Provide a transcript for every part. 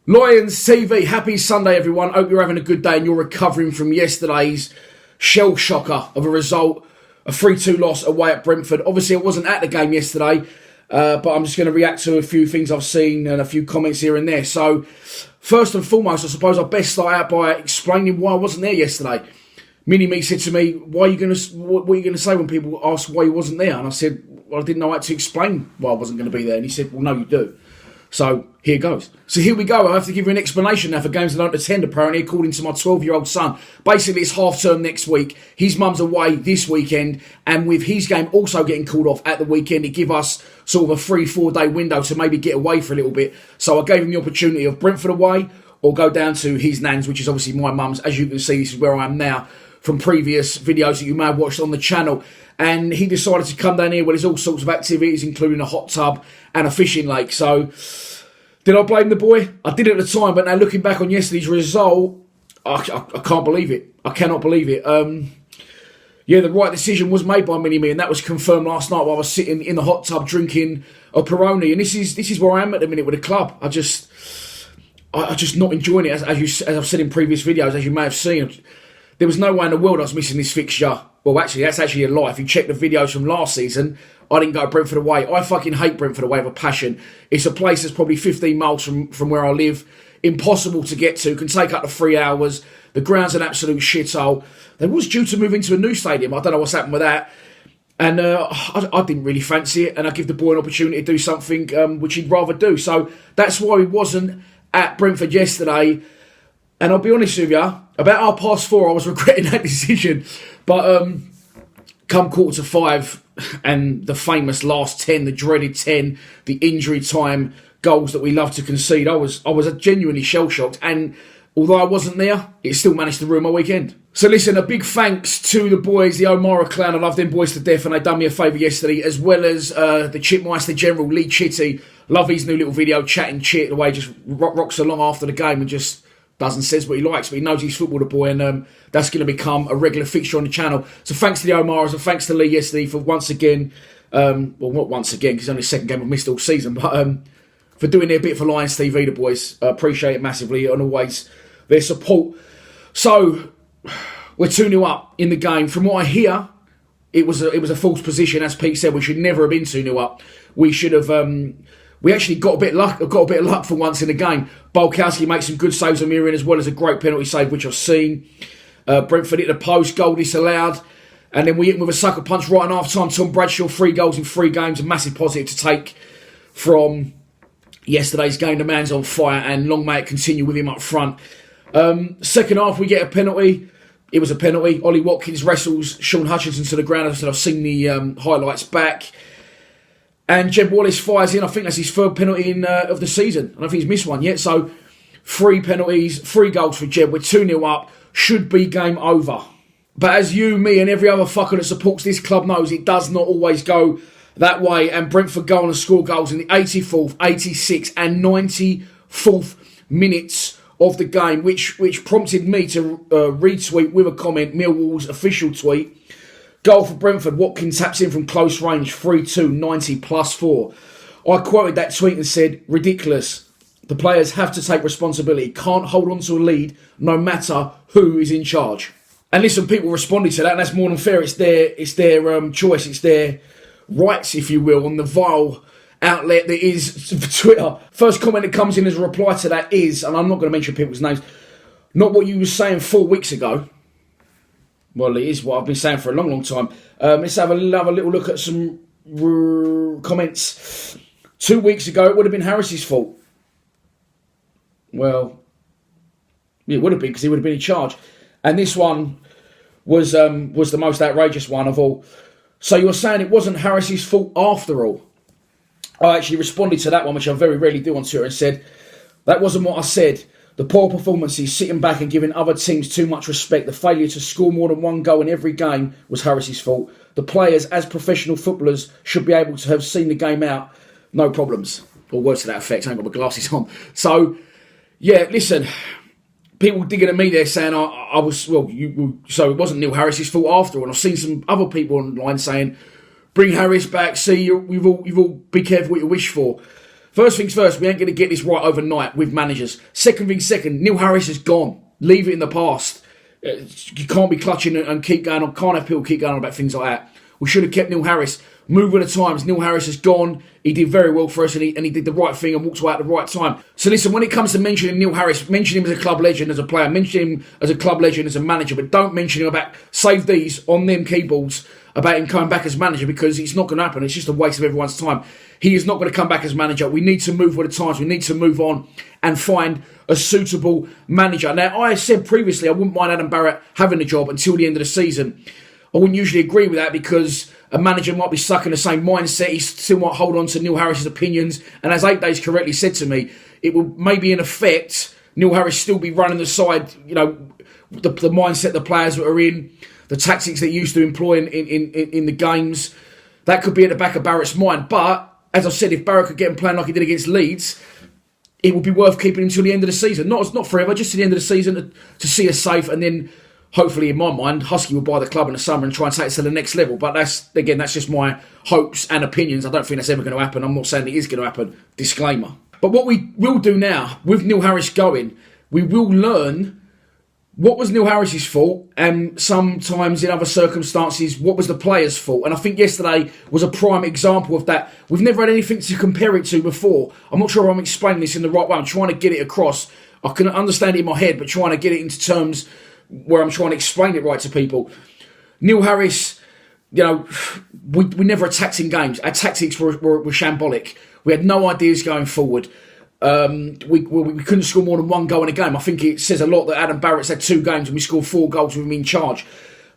Lions TV, happy Sunday everyone. Hope you're having a good day and you're recovering from yesterday's shell shocker of a result, a 3-2 loss away at Brentford. Obviously I wasn't at the game yesterday, but I'm just going to react to a few things I've seen and a few comments here and there. So first and foremost, I suppose I'd best start out by explaining why I wasn't there yesterday. Mini-Me said to me, what are you going to say when people ask why you wasn't there? And I said, well, I didn't know how to explain why I wasn't going to be there. And he said, well, no, you do. So here goes. So here we go. I have to give you an explanation now for games I don't attend, apparently, according to my 12-year-old son. Basically, it's half-term next week. His mum's away this weekend. And with his game also getting called off at the weekend, it give us sort of a 3-4 day window to maybe get away for a little bit. So I gave him the opportunity of Brentford away or go down to his nan's, which is obviously my mum's. As you can see, this is where I am now from previous videos that you may have watched on the channel. And he decided to come down here where there's all sorts of activities, including a hot tub and a fishing lake. So, did I blame the boy? I did at the time, but now looking back on yesterday's result, I can't believe it. I cannot believe it. Yeah, the right decision was made by Mini-Me, and that was confirmed last night while I was sitting in the hot tub drinking a Peroni. And this is where I am at the minute with the club. I just not enjoying it, as I've said in previous videos, as you may have seen. There was no way in the world I was missing this fixture. Well, actually, that's actually a lie. If you check the videos from last season, I didn't go Brentford away. I fucking hate Brentford away with a passion. It's a place that's probably 15 miles from where I live. Impossible to get to. Can take up to 3 hours. The ground's an absolute shithole. They was due to move into a new stadium. I don't know what's happened with that. And I didn't really fancy it. And I give the boy an opportunity to do something which he'd rather do. So that's why he wasn't at Brentford yesterday. And I'll be honest with you, about 4:30, I was regretting that decision. But come 4:45, and the famous last 10, the dreaded 10, the injury time goals that we love to concede, I was genuinely shell-shocked. And although I wasn't there, it still managed to ruin my weekend. So listen, a big thanks to the boys, the O'Mara clan. I love them boys to death, and they done me a favour yesterday, as well as the Chipmeister General, Lee Chitty. Love his new little video, chatting chit, the way he just rocks along after the game and just does and says what he likes, but he knows he's football, the boy, and that's going to become a regular fixture on the channel. So thanks to the O'Maras and thanks to Lee yesterday for once again, well, not once again, because it's only the second game I've missed all season, but for doing their bit for Lions TV, the boys. Appreciate it massively, and always their support. So, we're 2-0 up in the game. From what I hear, it was a false position. As Pete said, we should never have been 2-0 up. We should have... we actually got a bit of luck for once in the game. Bolkowski makes some good saves on Miriam, as well as a great penalty save, which I've seen. Brentford hit the post, goal disallowed. And then we hit with a sucker punch right in half-time. Tom Bradshaw, 3 goals in 3 games. A massive positive to take from yesterday's game. The man's on fire, and long may it continue with him up front. Second half, we get a penalty. It was a penalty. Ollie Watkins wrestles Sean Hutchinson to the ground. As I said, I've seen the highlights back. And Jeb Wallace fires in. I think that's his 3rd penalty of the season. I don't think he's missed one yet. So 3 penalties, 3 goals for Jeb. We're 2-0 up. Should be game over. But as you, me and every other fucker that supports this club knows, it does not always go that way. And Brentford go on and score goals in the 84th, 86th and 94th minutes of the game, which prompted me to retweet with a comment Millwall's official tweet. Goal for Brentford. Watkins taps in from close range. 3-2, 90 plus 4. I quoted that tweet and said, ridiculous. The players have to take responsibility. Can't hold on to a lead no matter who is in charge. And listen, people responded to that, and that's more than fair. It's their choice. It's their rights, if you will, on the vile outlet that is Twitter. First comment that comes in as a reply to that is, and I'm not going to mention people's names, not what you were saying 4 weeks ago. Well, it is what I've been saying for a long, long time. Let's have a little look at some comments. 2 weeks ago, it would have been Harris's fault. Well, it would have been, because he would have been in charge. And this one was the most outrageous one of all. So you're saying it wasn't Harris's fault after all? I actually responded to that one, which I very rarely do on Twitter, and said, that wasn't what I said. The poor performances, sitting back and giving other teams too much respect, the failure to score more than 1 goal in every game was Harris's fault. The players, as professional footballers, should be able to have seen the game out, no problems. Or words to that effect, I ain't got my glasses on. So, yeah, listen, people digging at me there saying I was, well, so it wasn't Neil Harris's fault after all. And I've seen some other people online saying, bring Harris back, see, you've all be careful what you wish for. First things first, we ain't going to get this right overnight with managers. Second thing second, Neil Harris is gone. Leave it in the past. You can't be clutching and keep going on. Can't have people keep going on about things like that. We should have kept Neil Harris. Move with the times. Neil Harris is gone. He did very well for us, and he did the right thing and walked away at the right time. So listen, when it comes to mentioning Neil Harris, mention him as a club legend, as a player. Mention him as a club legend, as a manager. But don't mention him about, save these on them keyboards, about him coming back as manager, because it's not going to happen. It's just a waste of everyone's time. He is not going to come back as manager. We need to move with the times. We need to move on and find a suitable manager. Now, I said previously I wouldn't mind Adam Barrett having the job until the end of the season. I wouldn't usually agree with that, because a manager might be stuck in the same mindset. He still might hold on to Neil Harris's opinions. And as 8 Days correctly said to me, it will maybe in effect, Neil Harris still be running the side, you know, the mindset the players that are in, the tactics that he used to employ in the games. That could be at the back of Barrett's mind. But, as I said, if Barrett could get him playing like he did against Leeds, it would be worth keeping him until the end of the season. Not forever, just to the end of the season to see us safe, and then hopefully, in my mind, Husky will buy the club in the summer and try and take it to the next level. But that's just my hopes and opinions. I don't think that's ever going to happen. I'm not saying it is going to happen. Disclaimer. But what we will do now, with Neil Harris going, we will learn what was Neil Harris's fault, and sometimes in other circumstances, what was the player's fault. And I think yesterday was a prime example of that. We've never had anything to compare it to before. I'm not sure I'm explaining this in the right way. I'm trying to get it across. I can understand it in my head, but trying to get it into terms where I'm trying to explain it right to people. Neil Harris, you know, we never attacked in games. Our tactics were shambolic. We had no ideas going forward. We couldn't score more than one goal in a game. I think it says a lot that Adam Barrett's had 2 games and we scored 4 goals with him in charge.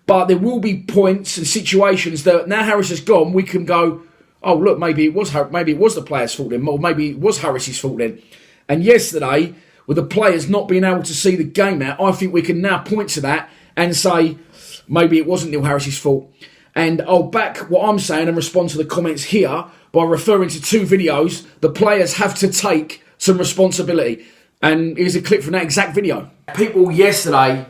But there will be points and situations that now Harris has gone, we can go, oh look, maybe it was the players' fault then, or maybe it was Harris's fault then. And yesterday, with the players not being able to see the game out, I think we can now point to that and say maybe it wasn't Neil Harris's fault. And I'll back what I'm saying and respond to the comments here by referring to 2 videos. The players have to take some responsibility. And here's a clip from that exact video. People yesterday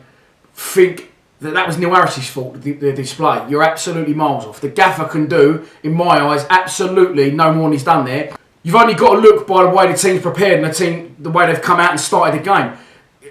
think that was Neil Harris's fault, the display. You're absolutely miles off. The gaffer can do, in my eyes, absolutely no more than he's done there. You've only got to look by the way the team's prepared and the way they've come out and started the game.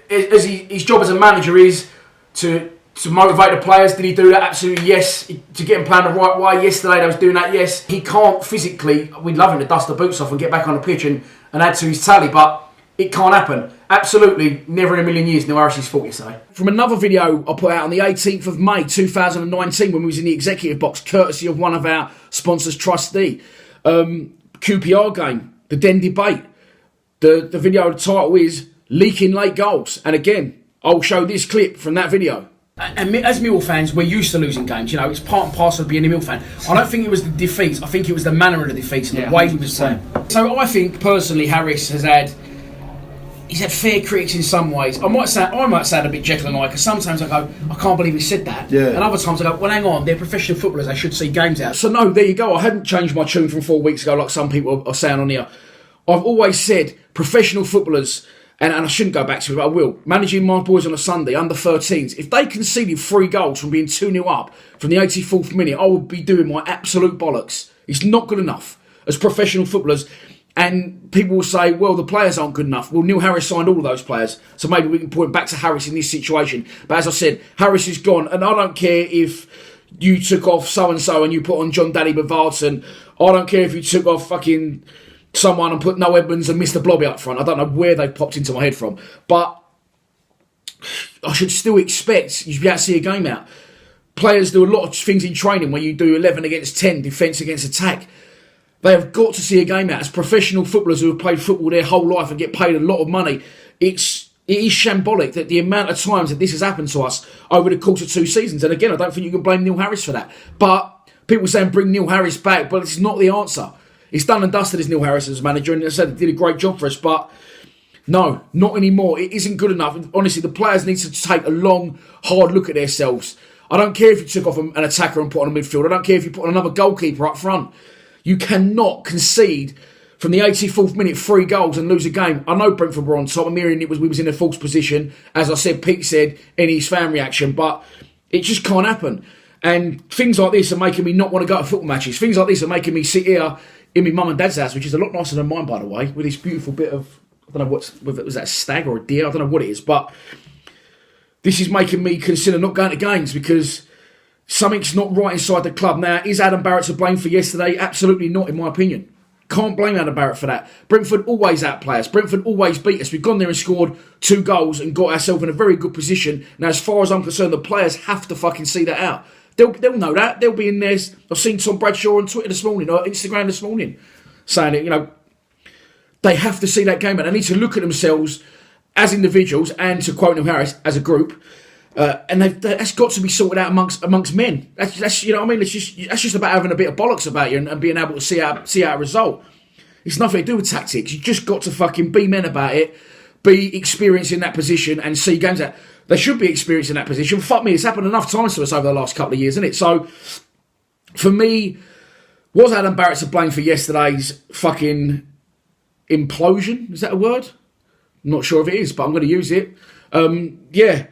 His job as a manager is to motivate the players. Did he do that? Absolutely yes. To get them playing the right way. Yesterday they was doing that, yes. He can't physically, we'd love him to dust the boots off and get back on the pitch and add to his tally, but it can't happen. Absolutely, never in a million years Neil Harris's fault yesterday. From another video I put out on the 18th of May 2019 when we was in the executive box, courtesy of one of our sponsors, Trustee. QPR game, the Den debate. The video, the title is Leaking Late Goals. And again, I'll show this clip from that video. And as Millwall fans, we're used to losing games. You know, it's part and parcel of being a Millwall fan. I don't think it was the defeats. I think it was the manner of the defeats and the way he was playing. So I think, personally, Harris he's had fair critics in some ways. I might sound a bit Jekyll and Hyde, because sometimes I go, I can't believe he said that. Yeah. And other times I go, well, hang on, they're professional footballers, they should see games out. So no, there you go. I hadn't changed my tune from 4 weeks ago like some people are saying on here. I've always said professional footballers, and I shouldn't go back to it, but I will. Managing my boys on a Sunday, under 13s, if they conceded 3 goals from being 2-0 up from the 84th minute, I would be doing my absolute bollocks. It's not good enough as professional footballers. And people will say, well, the players aren't good enough. Well, Neil Harris signed all of those players, so maybe we can point back to Harris in this situation. But as I said, Harris is gone, and I don't care if you took off so-and-so and you put on John Daddy Bavardson. I don't care if you took off fucking someone and put Noel Edmonds and Mr. Blobby up front. I don't know where they popped into my head from. But I should still expect you to be able to see a game out. Players do a lot of things in training where you do 11 against 10, defence against attack. They have got to see a game out. As professional footballers who have played football their whole life and get paid a lot of money, it is shambolic that the amount of times that this has happened to us over the course of 2 seasons. And again, I don't think you can blame Neil Harris for that. But people saying bring Neil Harris back, but it's not the answer. It's done and dusted as Neil Harris as manager, and as I said, he did a great job for us. But no, not anymore. It isn't good enough. Honestly, the players need to take a long, hard look at themselves. I don't care if you took off an attacker and put on a midfield. I don't care if you put on another goalkeeper up front. You cannot concede from the 84th minute 3 goals and lose a game. I know Brentford were on top. I'm hearing we was in a false position. As I said, Pete said in his fan reaction. But it just can't happen. And things like this are making me not want to go to football matches. Things like this are making me sit here in my mum and dad's house, which is a lot nicer than mine, by the way, with this beautiful bit of, I don't know whether it was that a stag or a deer, I don't know what it is, but this is making me consider not going to games because something's not right inside the club. Now, is Adam Barrett to blame for yesterday? Absolutely not, in my opinion. Can't blame Adam Barrett for that. Brentford always outplay us. Brentford always beat us. We've gone there and scored 2 goals and got ourselves in a very good position. Now, as far as I'm concerned, the players have to fucking see that out. They'll know that. They'll be in there. I've seen Tom Bradshaw on Twitter this morning, or Instagram this morning, saying it, they have to see that game and they need to look at themselves as individuals and, to quote Neil Harris, as a group. And that's got to be sorted out amongst men. That's you know what I mean. That's just about having a bit of bollocks about you and being able to see out a result. It's nothing to do with tactics. You just got to fucking be men about it, be experienced in that position, and see games out. They should be experienced in that position. Fuck me, it's happened enough times to us over the last couple of years, isn't it? So, for me, was Adam Barrett to blame for yesterday's fucking implosion? Is that a word? I'm not sure if it is, but I'm going to use it. Yeah.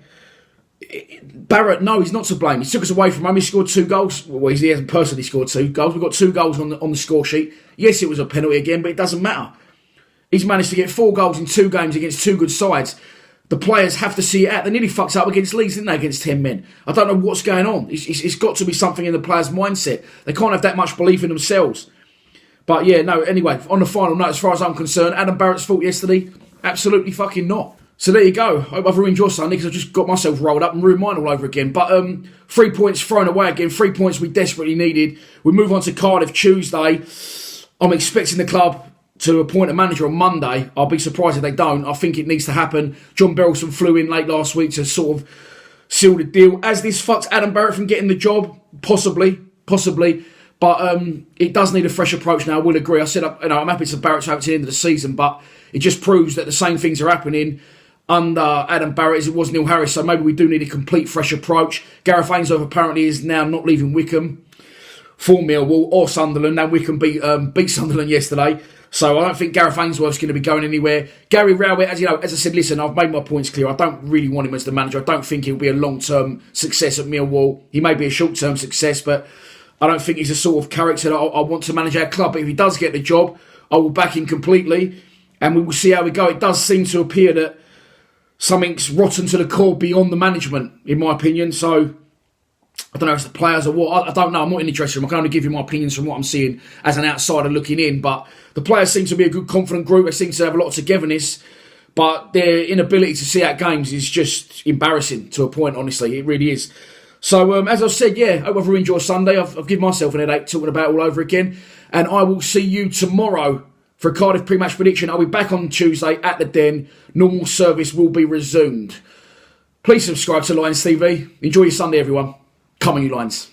Barrett, no, he's not to blame. He took us away from home. He scored 2 goals. Well, he hasn't personally scored 2 goals. We've got 2 goals on the score sheet. Yes, it was a penalty again, but it doesn't matter. He's managed to get 4 goals in 2 games against 2 good sides. The players have to see it out. They nearly fucked up against Leeds, didn't they, against 10 men? I don't know what's going on. It's got to be something in the players' mindset. They can't have that much belief in themselves. But yeah, no, anyway, on the final note, as far as I'm concerned, Adam Barrett's fault yesterday? Absolutely fucking not. So there you go. I hope I've ruined your Sunday because I've just got myself rolled up and ruined mine all over again. But 3 points thrown away again. 3 points we desperately needed. We move on to Cardiff Tuesday. I'm expecting the club to appoint a manager on Monday. I'll be surprised if they don't. I think it needs to happen. John Berylson flew in late last week to sort of seal the deal. As this fucks Adam Barrett from getting the job? Possibly. But it does need a fresh approach now. I will agree. I said I'm happy to Barrett to have it to the end of the season, but it just proves that the same things are happening under Adam Barrett as it was Neil Harris. So maybe we do need a complete fresh approach. Gareth Ainsworth apparently is now not leaving Wickham for Millwall or Sunderland. Now Wickham beat Sunderland yesterday. So I don't think Gareth Ainsworth's going to be going anywhere. Gary Rowett, as I said, listen, I've made my points clear. I don't really want him as the manager. I don't think he'll be a long-term success at Millwall. He may be a short-term success, but I don't think he's the sort of character that I want to manage our club. But if he does get the job, I will back him completely, and we will see how we go. It does seem to appear that something's rotten to the core beyond the management, in my opinion. So I don't know if it's the players or what. I don't know. I'm not interested. I can only give you my opinions from what I'm seeing as an outsider looking in. But the players seem to be a good, confident group. They seem to have a lot of togetherness. But their inability to see out games is just embarrassing to a point, honestly. It really is. So, as I've said, yeah, I hope I've ruined your Sunday. I've given myself an headache talking about it all over again. And I will see you tomorrow for a Cardiff pre-match prediction. I'll be back on Tuesday at the Den. Normal service will be resumed. Please subscribe to Lions TV. Enjoy your Sunday, everyone. Come on, you Lions.